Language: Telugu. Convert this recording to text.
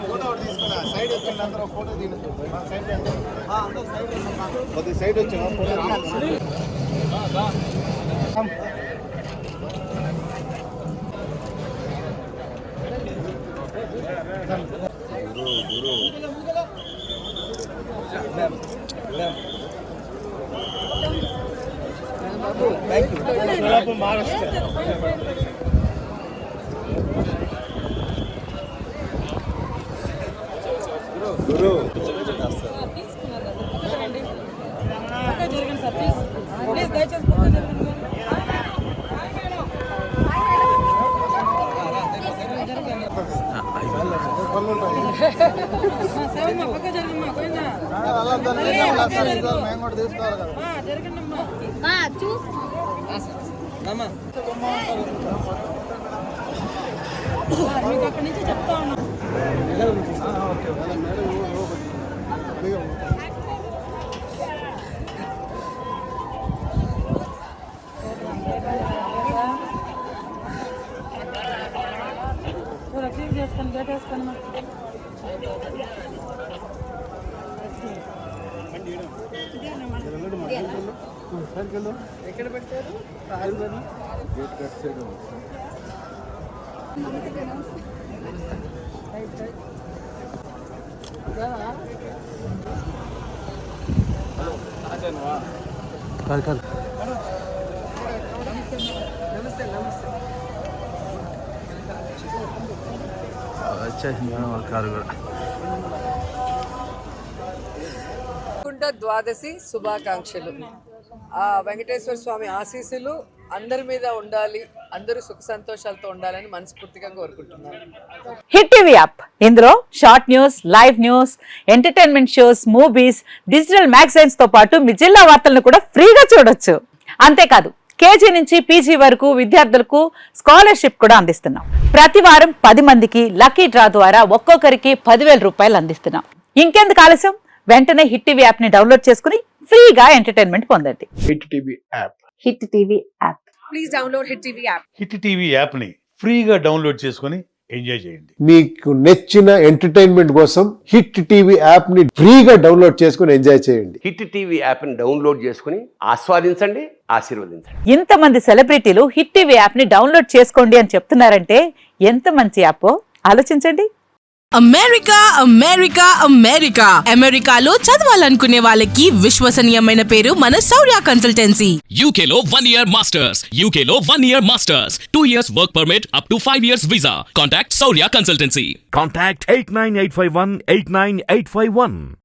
ఫోటో తీసుకున్నా సైడ్ వచ్చింది అందరూ ఫోటో తీయచ్చు సైడ్ సైడ్ వచ్చా గురు మహారాష్ట్ర గురు మేము కూడా తీసుకోవాలి మీకు అక్కడి నుంచి చెప్తా ఉన్నా రిసీవ్ చేసుకొని గేట్ వేసుకొని ఎక్కడ పెట్టారు నమస్తే నమస్తే వచ్చేసింది వాళ్ళ కారు కూడా. ద్వాదశి శుభాకాంక్షలు. ఆ వెంకటేశ్వర స్వామి ఆశీస్సులు అందరి మీద ఉండాలి, అందరూ సుఖ సంతోషాలతో ఉండాలని మనస్ఫూర్తిగా కోరుకుంటున్నాను. హిట్ టీవీ యాప్, ఇందులో short news, live news, entertainment shows, movies, digital magazines తో పాటు మీ జిల్లా వార్తలను కూడా ఫ్రీగా చూడొచ్చు. అంతేకాదు కేజీ నుంచి పీజీ వరకు విద్యార్థులకు స్కాలర్షిప్ కూడా అందిస్తున్నాం. ప్రతి వారం 10 మందికి లక్కీ డ్రా ద్వారా ఒక్కొక్కరికి 10,000 రూపాయలు అందిస్తున్నాం. ఇంకెందుకు ఆలస్యం, వెంటనే హిట్ టీవీ యాప్ ని డౌన్లోడ్ చేసుకుని ఫ్రీగా ఎంటర్టైన్మెంట్ పొందండి. Hit TV app. Hit TV app. Please download hit TV app. Hit TV app ని ఫ్రీగా డౌన్లోడ్ చేసుకుని ఎంజాయ్ చేయండి. మీకు నచ్చిన ఎంటర్టైన్మెంట్ కోసం హిట్ టీవీ యాప్ ని ఫ్రీగా డౌన్లోడ్ చేసుకుని ఎంజాయ్ చేయండి. హిట్ టీవీ యాప్ ని డౌన్లోడ్ చేసుకుని ఆస్వాదించండి, ఆశీర్వదించండి. ఇంతమంది సెలబ్రిటీలు హిట్ టీవీ యాప్ ని డౌన్లోడ్ చేసుకోండి అని చెప్తున్నారంటే ఎంత మంచి యాప్ ఆలోచించండి. అమెరికా అమెరికా అమెరికా అమెరికాలో చదవాలనుకునే వాళ్ళకి విశ్వసనీయమైన పేరు మన శౌర్య కన్సల్టెన్సీ. UK లో 1 year masters, UK లో 1 year masters, 2 years work permit up to 5 years visa. Contact Saurya Consultancy. Contact 89851 89851.